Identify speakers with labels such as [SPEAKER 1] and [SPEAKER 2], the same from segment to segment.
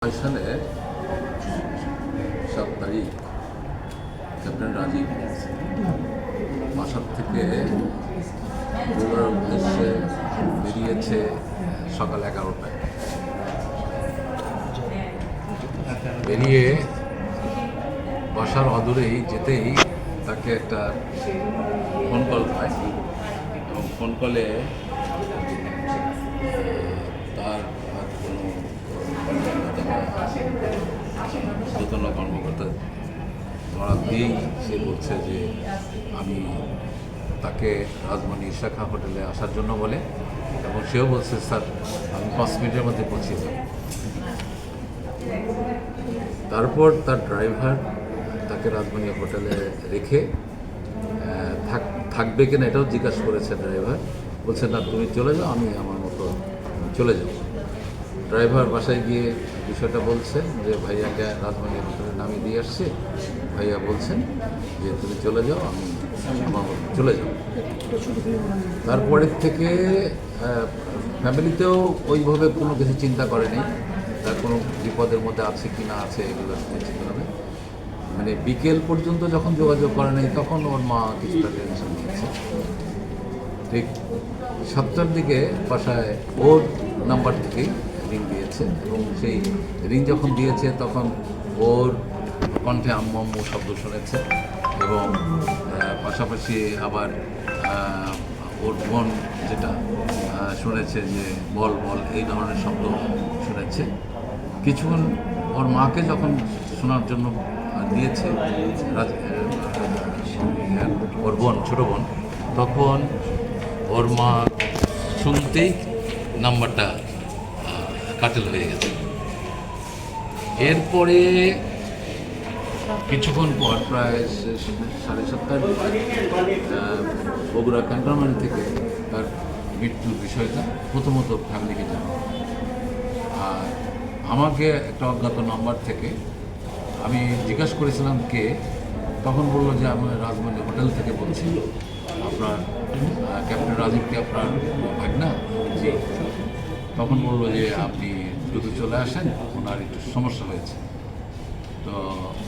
[SPEAKER 1] সালে 7 তারিখ ক্যাপ্টেন রাজীব বাসার থেকে বগুড়ার উদ্দেশ্যে বেরিয়েছে সকাল 11টায়। বেরিয়ে বাসার অদূরেই যেতেই তাকে একটা ফোন কল পায় এবং ফোন কলে তার কোনো কর্মকর্তা ধরা দিয়েই সে বলছে যে আমি তাকে রাজমণি শাখা হোটেলে আসার জন্য বলে, এবং সেও বলছে স্যার আমি 5 মিনিটের মধ্যে পৌঁছে যাব। তারপর তার ড্রাইভার তাকে রাজমণি হোটেলে রেখে থাকবে কিনা এটাও জিজ্ঞাসা করেছে। ড্রাইভার বলছে না তুমি চলে যাও, আমি আমার মতো চলে যাব। ড্রাইভার বাসায় গিয়ে বিষয়টা বলছেন যে ভাইয়াকে রাজমণি হোটেলে নামিয়ে দিয়ে আসছে, ভাইয়া বলছেন যে তুমি চলে যাও, আমি আমার মতো চলে যাব। তারপরের থেকে ফ্যামিলিতেও ওইভাবে কোনো কিছু চিন্তা করেনি, তার কোনো বিপদের মধ্যে আছে কি না আছে এগুলো চিন্তা করে। মানে বিকেল পর্যন্ত যখন যোগাযোগ করে নেই তখন ওর মা কিছুটা টেনশন নিয়েছে। ঠিক 7টার দিকে বাসায় ওর নাম্বার থেকেই রিং দিয়েছে, এবং সেই রিং যখন দিয়েছে তখন ওর কণ্ঠে আম্মু আম্মু শব্দ শুনেছে, এবং পাশাপাশি আবার ওর বোন যেটা শুনেছে যে বল বল এই ধরনের শব্দ শুনেছে। কিছুক্ষণ ওর মাকে যখন শোনার জন্য দিয়েছে ওর বোন, ছোটো বোন, তখন ওর মা শুনতেই নাম্বারটা কাটেল হয়ে গেছে। এরপরে কিছুক্ষণ পর প্রায় 7:30টার বগুড়া ক্যান্টনমেন্ট থেকে তার মৃত্যুর বিষয়টা প্রথমত ফ্যামিলিকে জানায়। আর আমাকে একটা অজ্ঞাত নাম্বার থেকে আমি জিজ্ঞাসা করেছিলাম কে, তখন বললো যে আমি রাজমণি হোটেল থেকে বলছি, আপনার ক্যাপ্টেন রাজীবকে আপনার ভাগনা? জি। তখন বললো যে আপনি দ্রুত চলে আসেন, ওনার একটু সমস্যা হয়েছে। তো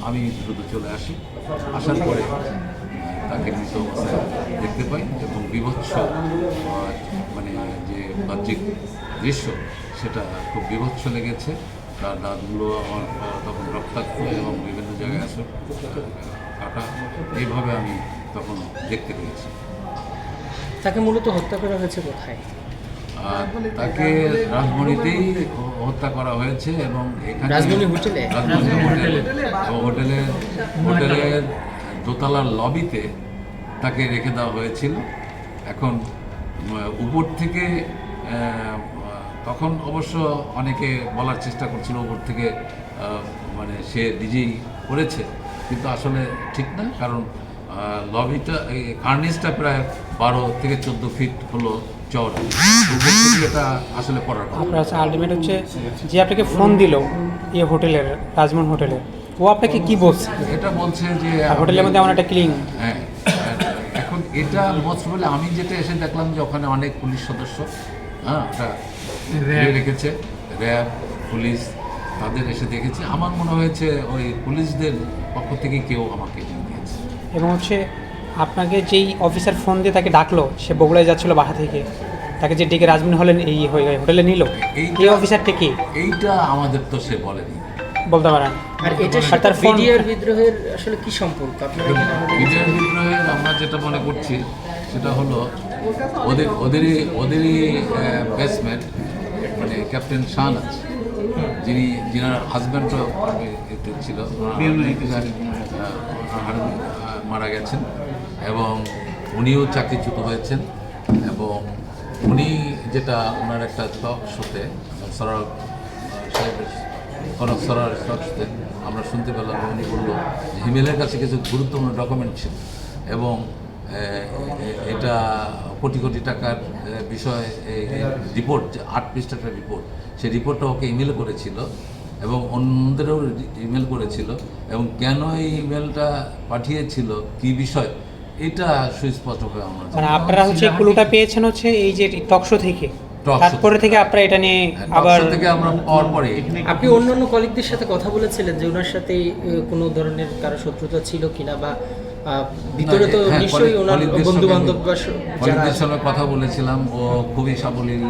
[SPEAKER 1] আমি দ্রুত চলে আসি। আসার পরে তাকে মৃত অবস্থায় দেখতে পাই, এবং বিভৎস মানে যে বাহ্যিক দৃশ্য সেটা খুব বিভৎস লেগেছে। তার দাঁতগুলো আমার তখন রক্তাক্ত এবং বিভিন্ন জায়গায় আছে কাটা, এইভাবে আমি তখন দেখতে পেয়েছি।
[SPEAKER 2] তাকে মূলত হত্যা করা হয়েছে কোথায়?
[SPEAKER 1] তাকে রাজমণিতেই হত্যা করা হয়েছে, এবং এখানে
[SPEAKER 2] রাজমণি হোটেলে
[SPEAKER 1] হোটেলের দোতলার লবিতে তাকে রেখে দেওয়া হয়েছিল। এখন উপর থেকে তখন অবশ্য অনেকে বলার চেষ্টা করছিল উপর থেকে মানে সে নিজেই করেছে, কিন্তু আসলে ঠিক না, কারণ লবিটা এই কার্নিসটা প্রায় 12 থেকে 14 ফিট হলো চওড়া। উপর থেকে এটা আসলে করার কথা।
[SPEAKER 2] আলটিমেট হচ্ছে যে আপনাকে ফোন দিল এই হোটেলের, রাজমন হোটেলের, ও আপনাকে কি বলছে?
[SPEAKER 1] এটা বলছে যে
[SPEAKER 2] হোটেলের মধ্যে আমার একটা ক্লিং।
[SPEAKER 1] হ্যাঁ, এখন এটা মোস্ট বলে আমি যেটা এসে দেখলাম যে ওখানে অনেক পুলিশ সদস্য, হ্যাঁ, ওটা রেখেছে, র্যাব, পুলিশ, তাদের এসে দেখেছে। আমার মনে হয়েছে ওই পুলিশদের পক্ষ থেকে কেউ আমাকে নিয়ে দিয়েছে।
[SPEAKER 2] এবং হচ্ছে আপনাকে যেই অফিসার ফোন দিয়ে তাকে ডাকলো, সে বগুড়ায় যাচ্ছিলো বাসা থেকে, তাকে যে ডেকে রাজমণি হলেন এই হোটেলে নিল, এই অফিসারটা কি?
[SPEAKER 1] এইটা আমাদের তো সে বলেনি,
[SPEAKER 2] বলতে পারেন।
[SPEAKER 3] আর এটার সাথে বিডিআর বিদ্রোহের আসলে কি সম্পর্ক?
[SPEAKER 1] বিডিআর বিদ্রোহের আমরা যেটা মনে করছি সেটা হলো ওদেরই বেসমেন্ট, মানে ক্যাপ্টেন শাহনাজ, যিনার হাজব্যান্ডও ছিল, মারা গেছেন, এবং উনিও চাকরিচ্যুত হয়েছেন। এবং উনি যেটা ওনার একটা টক শোতে সরার সাহেবের কনক সরার টক শোতে আমরা শুনতে পেলাম, উনি বললো যে হিমেলের কাছে কিছু গুরুত্বপূর্ণ ডকুমেন্ট ছিল, এবং এটা কোটি কোটি টাকার বিষয় রিপোর্ট, যে 8 পৃষ্ঠার রিপোর্ট, সেই রিপোর্টটা ওকে ইমেল করেছিল এবং অন্যদেরও ইমেল করেছিল, এবং কেন এই ইমেলটা পাঠিয়েছিল, কী বিষয়, এটা সুস্পষ্টভাবে আমরা
[SPEAKER 2] মানে আপনারা হচ্ছে ক্লুটা পেয়েছেন হচ্ছে এই যে টক শো থেকে। তারপরে থেকে আপনারা এটা নিয়ে আবার
[SPEAKER 1] থেকে আমরা পাওয়ার পরে
[SPEAKER 3] আপনি অন্যান্য কলিগদের সাথে কথা বলেছিলেন যে ওনার সাথে কোনো ধরনের কারো শত্রুতা ছিল কিনা বা ভিতরে তো
[SPEAKER 1] হ্যাঁ,
[SPEAKER 3] নিশ্চয়ই ওনার
[SPEAKER 1] কলিগদের
[SPEAKER 3] বন্ধু
[SPEAKER 1] সঙ্গে
[SPEAKER 3] বান্ধব বা যারা
[SPEAKER 1] কলিগদের
[SPEAKER 3] আছে।
[SPEAKER 1] সঙ্গে কথা বলেছিলাম, ও খুবই সাবলীল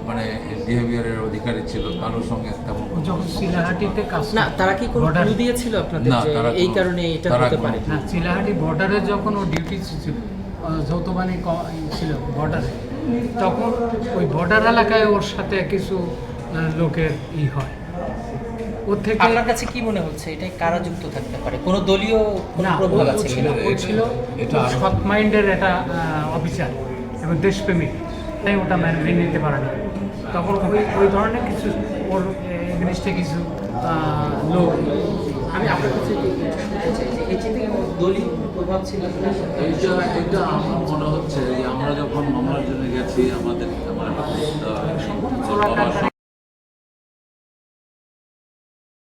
[SPEAKER 1] মানে বিহেভিয়ারের অধিকারী ছিল, কারোর সঙ্গে তেমন
[SPEAKER 4] ও যখন চিলাহাটিতে কাজ
[SPEAKER 3] না তারা কি কোনো
[SPEAKER 4] Border-
[SPEAKER 3] ক্লু দিয়েছিল আপনাদের
[SPEAKER 1] না,
[SPEAKER 3] যে
[SPEAKER 1] তারা
[SPEAKER 3] এই
[SPEAKER 1] কোনো-
[SPEAKER 3] কারণে এটা
[SPEAKER 1] তারা
[SPEAKER 3] হতে
[SPEAKER 1] কোনো-
[SPEAKER 3] পারে
[SPEAKER 4] না চিলাহাটি বর্ডারে যখন ও ডিউটি ছিল যৌথবাণী ছিল বর্ডারে, তখন ওই বর্ডার এলাকায় ওর সাথে কিছু লোকের হয় ওর থেকে
[SPEAKER 3] আপনার কাছে কি মনে হচ্ছে এটাই কারাযুক্ত থাকতে পারে কোনো দলীয় কোনো
[SPEAKER 4] না
[SPEAKER 3] প্রভাব
[SPEAKER 4] ও
[SPEAKER 3] আছে
[SPEAKER 4] ছিল
[SPEAKER 3] কিনা?
[SPEAKER 4] ও ছিল
[SPEAKER 1] এটা আরো-
[SPEAKER 4] সৎ মাইন্ডের একটা অফিসার এবং দেশপ্রেমিক, তাই ওটা মেনে নিতে পারে না। তখন ওই ধরনের কিছু ওর এগেনিস্টে কিছু লোক
[SPEAKER 3] আমি আপনার কাছে একটু শুনতে চাই যে এটিতে কোনো দলীয় প্রভাব ছিল কিনা?
[SPEAKER 1] এটা আমার মনে হচ্ছে যে আমরা যখন মামলার জন্য গেছি, আমাদের আমার